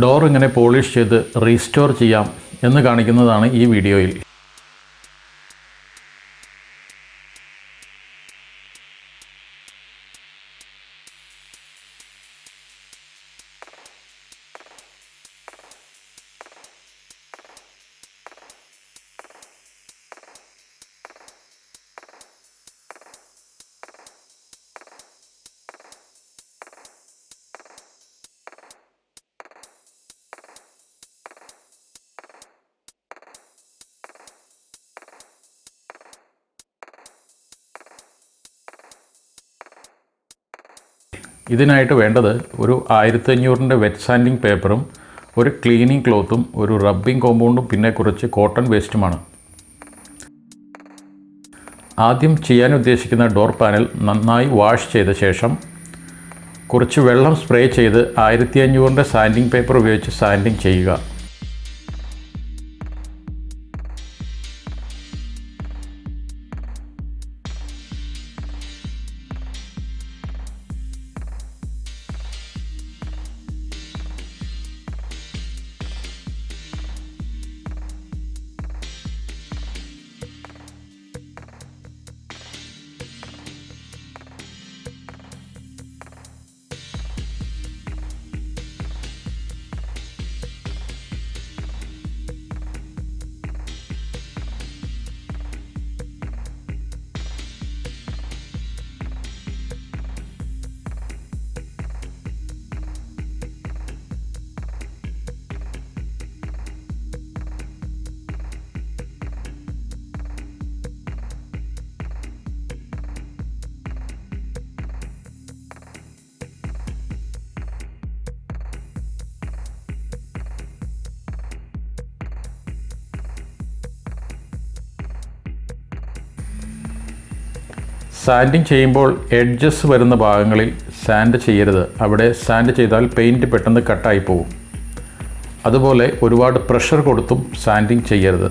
Door എങ്ങനെ polish ചെയ്ത് restore ചെയ്യാം എന്ന് കാണിക്കുന്നതാണ് ഈ വീഡിയോയിൽ. ഇതിനായിട്ട് വേണ്ടത് ഒരു 1500-ന്റെ വെറ്റ് സാൻഡിങ് പേപ്പറും ഒരു ക്ലീനിങ് ക്ലോത്തും ഒരു റബ്ബിംഗ് കോമ്പൗണ്ടും പിന്നെ കുറച്ച് കോട്ടൺ വേസ്റ്റുമാണ്. ആദ്യം ചെയ്യാൻ ഉദ്ദേശിക്കുന്ന ഡോർ പാനൽ നന്നായി വാഷ് ചെയ്ത ശേഷം കുറച്ച് വെള്ളം സ്പ്രേ ചെയ്ത് 1500-ന്റെ സാൻഡിങ് പേപ്പർ ഉപയോഗിച്ച് സാൻഡിങ് ചെയ്യുക. സാൻഡിങ് ചെയ്യുമ്പോൾ എഡ്ജസ് വരുന്ന ഭാഗങ്ങളിൽ സാൻഡ് ചെയ്യരുത്. അവിടെ സാൻഡ് ചെയ്താൽ പെയിൻറ്റ് പെട്ടെന്ന് കട്ടായി പോകും. അതുപോലെ ഒരുപാട് പ്രഷർ കൊടുത്തും സാൻഡിങ് ചെയ്യരുത്.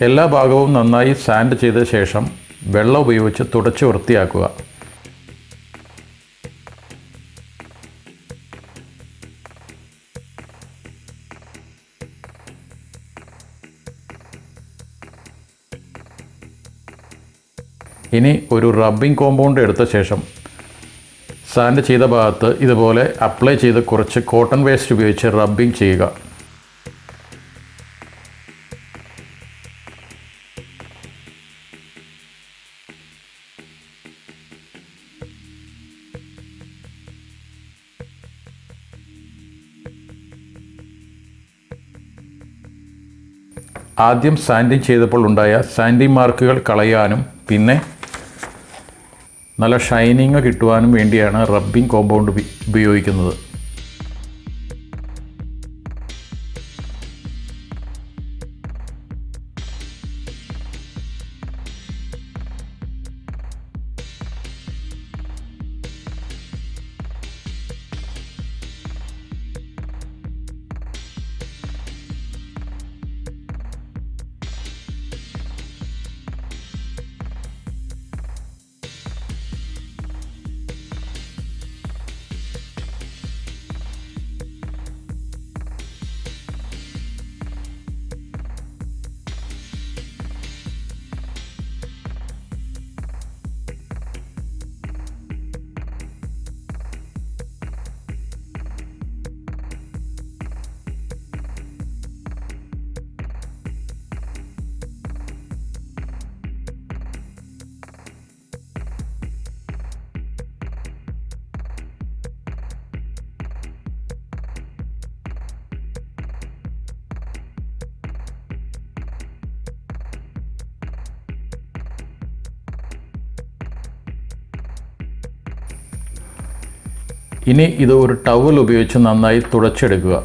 എല്ലാ ഭാഗവും നന്നായി സാൻഡ് ചെയ്ത ശേഷം വെള്ളം ഉപയോഗിച്ച് തുടച്ച് വൃത്തിയാക്കുക. ഇനി ഒരു റബ്ബിംഗ് കോമ്പൗണ്ട് എടുത്ത ശേഷം സാൻഡ് ചെയ്ത ഭാഗത്ത് ഇതുപോലെ അപ്ലൈ ചെയ്ത് കുറച്ച് കോട്ടൺ വേസ്റ്റ് ഉപയോഗിച്ച് റബ്ബിംഗ് ചെയ്യുക. ആദ്യം സാൻഡിങ് ചെയ്തപ്പോൾ ഉണ്ടായ സാൻഡിങ് മാർക്കുകൾ കളയാനും പിന്നെ നല്ല ഷൈനിങ് കിട്ടുവാനും വേണ്ടിയാണ് റബ്ബിംഗ് കോമ്പൗണ്ട് ഉപയോഗിക്കുന്നത്. ഇനി ഇത് ഒരു ടവൽ ഉപയോഗിച്ച് നന്നായി തുടച്ചെടുക്കുക.